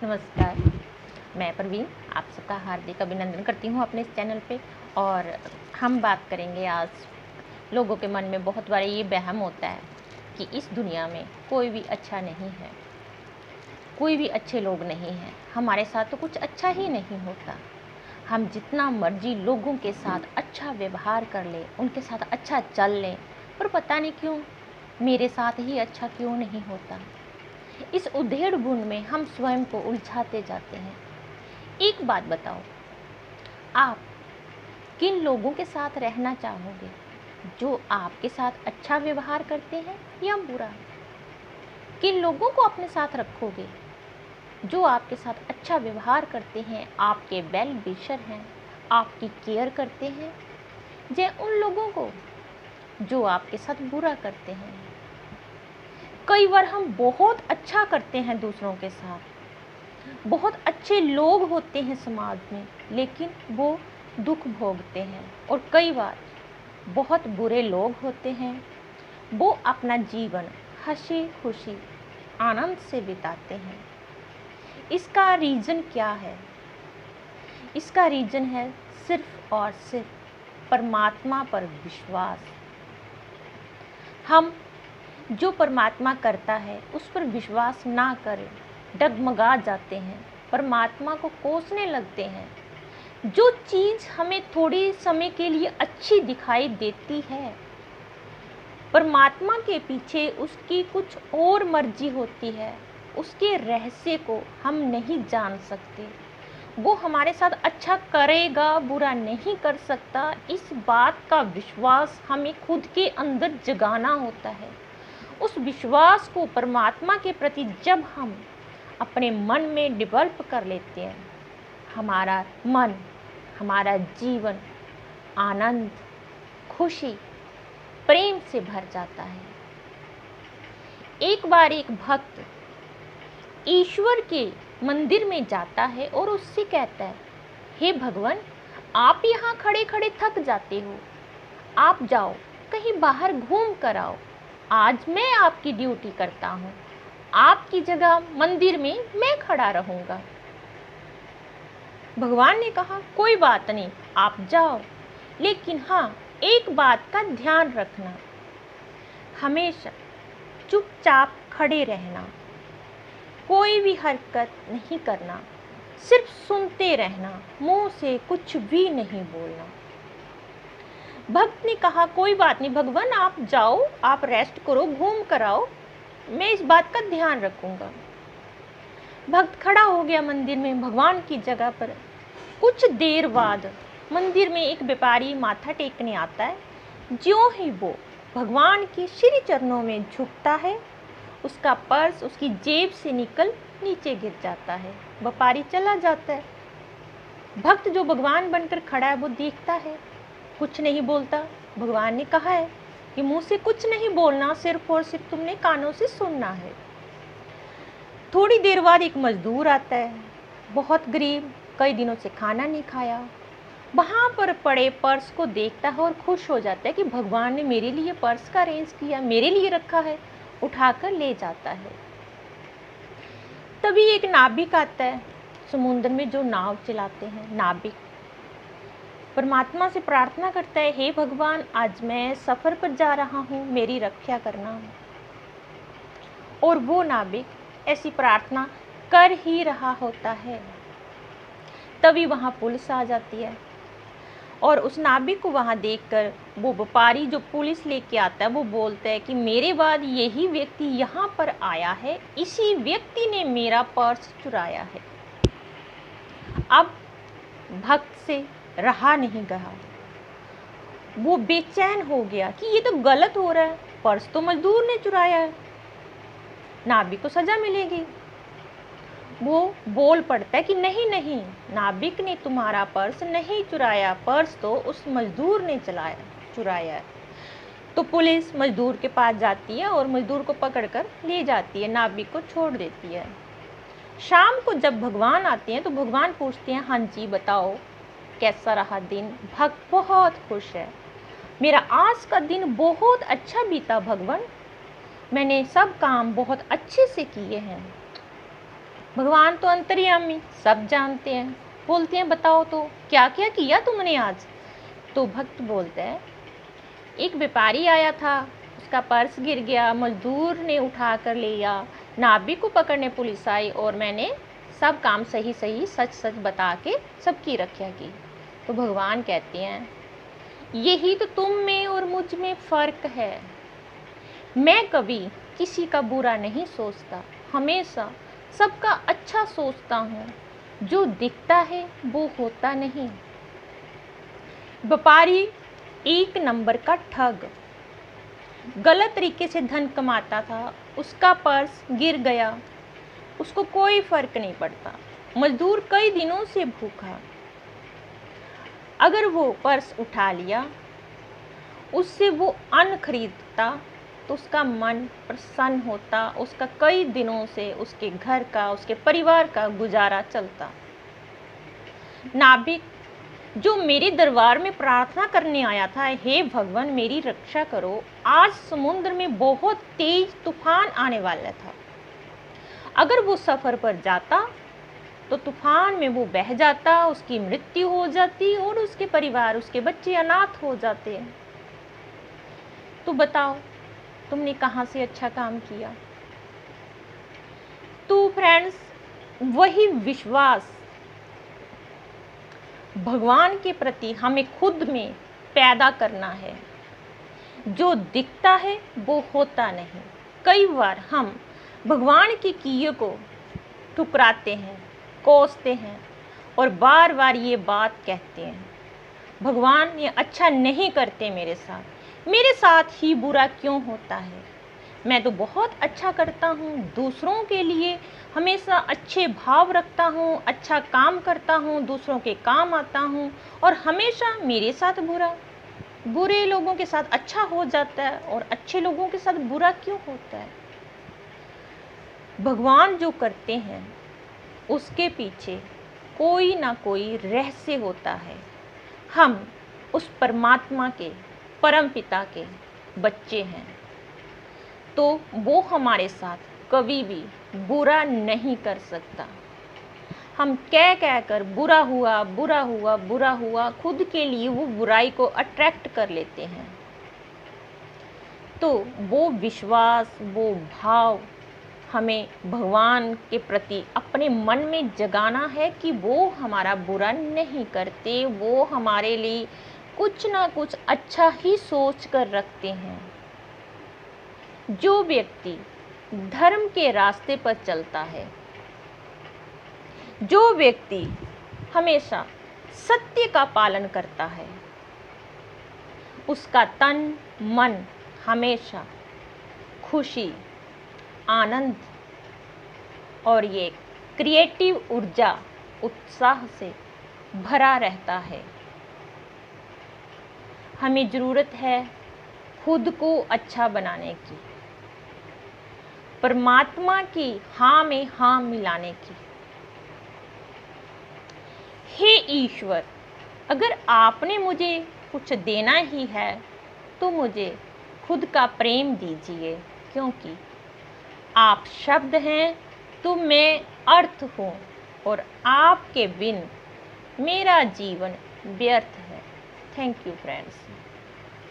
नमस्कार, मैं प्रवीण आप सबका हार्दिक अभिनंदन करती हूँ अपने इस चैनल पे। और हम बात करेंगे आज, लोगों के मन में बहुत बार ये वहम होता है कि इस दुनिया में कोई भी अच्छा नहीं है, कोई भी अच्छे लोग नहीं हैं, हमारे साथ तो कुछ अच्छा ही नहीं होता। हम जितना मर्जी लोगों के साथ अच्छा व्यवहार कर लें, उनके साथ अच्छा चल लें, पर पता नहीं क्यों मेरे साथ ही अच्छा क्यों नहीं होता। इस उधेड़ बुन में हम स्वयं को उलझाते जाते हैं। एक बात बताओ, आप किन लोगों के साथ रहना चाहोगे? जो आपके साथ अच्छा व्यवहार करते हैं या बुरा? किन लोगों को अपने साथ रखोगे? जो आपके साथ अच्छा व्यवहार करते हैं, आपके वेल विशर हैं, आपकी केयर करते हैं, या उन लोगों को जो आपके साथ बुरा करते हैं? कई बार हम बहुत अच्छा करते हैं दूसरों के साथ, बहुत अच्छे लोग होते हैं समाज में, लेकिन वो दुख भोगते हैं। और कई बार बहुत बुरे लोग होते हैं, वो अपना जीवन हंसी खुशी आनंद से बिताते हैं। इसका रीज़न क्या है? इसका रीज़न है सिर्फ और सिर्फ परमात्मा पर विश्वास। हम जो परमात्मा करता है उस पर विश्वास ना करें, डगमगा जाते हैं, परमात्मा को कोसने लगते हैं। जो चीज़ हमें थोड़ी समय के लिए अच्छी दिखाई देती है, परमात्मा के पीछे उसकी कुछ और मर्जी होती है। उसके रहस्य को हम नहीं जान सकते। वो हमारे साथ अच्छा करेगा, बुरा नहीं कर सकता। इस बात का विश्वास हमें खुद के अंदर जगाना होता है। उस विश्वास को परमात्मा के प्रति जब हम अपने मन में डेवलप कर लेते हैं, हमारा मन, हमारा जीवन आनंद, खुशी, प्रेम से भर जाता है। एक बार एक भक्त ईश्वर के मंदिर में जाता है और उससे कहता है, हे भगवान, आप यहाँ खड़े खड़े थक जाते हो, आप जाओ कहीं बाहर घूम कर आओ। आज मैं आपकी ड्यूटी करता हूँ, आपकी जगह मंदिर में मैं खड़ा रहूँगा। भगवान ने कहा, कोई बात नहीं, आप जाओ, लेकिन हाँ, एक बात का ध्यान रखना, हमेशा चुपचाप खड़े रहना, कोई भी हरकत नहीं करना, सिर्फ सुनते रहना, मुंह से कुछ भी नहीं बोलना। भक्त ने कहा, कोई बात नहीं भगवान, आप जाओ, आप रेस्ट करो, घूम कर आओ, मैं इस बात का ध्यान रखूंगा। भक्त खड़ा हो गया मंदिर में, भगवान की जगह पर। कुछ देर बाद मंदिर में एक व्यापारी माथा टेकने आता है। ज्यों ही वो भगवान के श्री चरणों में झुकता है, उसका पर्स उसकी जेब से निकल नीचे गिर जाता है। व्यापारी चला जाता है। भक्त जो भगवान बनकर खड़ा है वो देखता है, कुछ नहीं बोलता। भगवान ने कहा है कि मुंह से कुछ नहीं बोलना, सिर्फ और सिर्फ तुमने कानों से सुनना है। थोड़ी देर बाद एक मजदूर आता है, बहुत गरीब, कई दिनों से खाना नहीं खाया। वहाँ पर पड़े पर्स को देखता है और खुश हो जाता है कि भगवान ने मेरे लिए पर्स का अरेंज किया, मेरे लिए रखा है। उठाकर ले जाता है। तभी एक नाविक आता है, समुद्र में जो नाव चलाते हैं नाविक, परमात्मा से प्रार्थना करता है, हे भगवान, आज मैं सफ़र पर जा रहा हूँ, मेरी रक्षा करना। और वो नाविक ऐसी प्रार्थना कर ही रहा होता है, तभी वहाँ पुलिस आ जाती है। और उस नाविक को वहाँ देखकर वो व्यापारी जो पुलिस लेके आता है वो बोलता है कि मेरे बाद यही व्यक्ति यहाँ पर आया है, इसी व्यक्ति ने मेरा पर्स चुराया है। अब भक्त से रहा नहीं गया, वो बेचैन हो गया कि ये तो गलत हो रहा है, पर्स तो मजदूर ने चुराया है, नाविक को सजा मिलेगी। वो बोल पड़ता है कि नहीं नहीं, नाविक ने तुम्हारा पर्स नहीं चुराया, पर्स तो उस मजदूर ने चुराया है। तो पुलिस मजदूर के पास जाती है और मजदूर को पकड़कर ले जाती है, नाविक को छोड़ देती है। शाम को जब भगवान आते हैं तो भगवान पूछते हैं, हाँ जी बताओ कैसा रहा दिन? भक्त बहुत खुश है, मेरा आज का दिन बहुत अच्छा बीता भगवान, मैंने सब काम बहुत अच्छे से किए हैं। भगवान तो अंतर्यामी, सब जानते हैं। बोलते हैं बताओ तो क्या क्या किया तुमने आज। तो भक्त बोलते हैं एक व्यापारी आया था, उसका पर्स गिर गया, मजदूर ने उठा कर ले गया, नाभि को पकड़ने पुलिस आई और मैंने सब काम सही सही सच सच बता के सबकी रक्षा की। तो भगवान कहते हैं यही तो तुम में और मुझ में फ़र्क है। मैं कभी किसी का बुरा नहीं सोचता, हमेशा सबका अच्छा सोचता हूँ। जो दिखता है वो होता नहीं। व्यापारी एक नंबर का ठग, गलत तरीके से धन कमाता था, उसका पर्स गिर गया, उसको कोई फर्क नहीं पड़ता। मजदूर कई दिनों से भूखा, अगर वो पर्स उठा लिया, उससे वो अन्न खरीदता तो उसका मन प्रसन्न होता, उसका कई दिनों से उसके घर का, उसके परिवार का गुजारा चलता। नाविक जो मेरे दरबार में प्रार्थना करने आया था, हे भगवान मेरी रक्षा करो, आज समुद्र में बहुत तेज तूफान आने वाला था। अगर वो सफर पर जाता तो तूफान में वो बह जाता, उसकी मृत्यु हो जाती और उसके परिवार, उसके बच्चे अनाथ हो जाते। तो बताओ तुमने कहाँ से अच्छा काम किया। तो फ्रेंड्स, वही विश्वास भगवान के प्रति हमें खुद में पैदा करना है। जो दिखता है वो होता नहीं। कई बार हम भगवान के किए को ठुकराते हैं, कोसते हैं और बार बार ये बात कहते हैं भगवान ये अच्छा नहीं करते मेरे साथ ही बुरा क्यों होता है। मैं तो बहुत अच्छा करता हूँ, दूसरों के लिए हमेशा अच्छे भाव रखता हूँ, अच्छा काम करता हूँ, दूसरों के काम आता हूँ और हमेशा मेरे साथ बुरा। बुरे लोगों के साथ अच्छा हो जाता है और अच्छे लोगों के साथ बुरा क्यों होता है। भगवान जो करते हैं उसके पीछे कोई ना कोई रहस्य होता है। हम उस परमात्मा के, परम पिता के बच्चे हैं, तो वो हमारे साथ कभी भी बुरा नहीं कर सकता। हम कह कर बुरा हुआ बुरा हुआ बुरा हुआ, खुद के लिए वो बुराई को अट्रैक्ट कर लेते हैं। तो वो विश्वास, वो भाव हमें भगवान के प्रति अपने मन में जगाना है कि वो हमारा बुरा नहीं करते, वो हमारे लिए कुछ ना कुछ अच्छा ही सोच कर रखते हैं। जो व्यक्ति धर्म के रास्ते पर चलता है, जो व्यक्ति हमेशा सत्य का पालन करता है, उसका तन मन हमेशा खुशी, आनंद और ये क्रिएटिव ऊर्जा, उत्साह से भरा रहता है। हमें ज़रूरत है खुद को अच्छा बनाने की, परमात्मा की हाँ में हाँ मिलाने की। हे ईश्वर, अगर आपने मुझे कुछ देना ही है तो मुझे खुद का प्रेम दीजिए, क्योंकि आप शब्द हैं तो मैं अर्थ हूँ और आपके बिन मेरा जीवन व्यर्थ है। Thank you friends.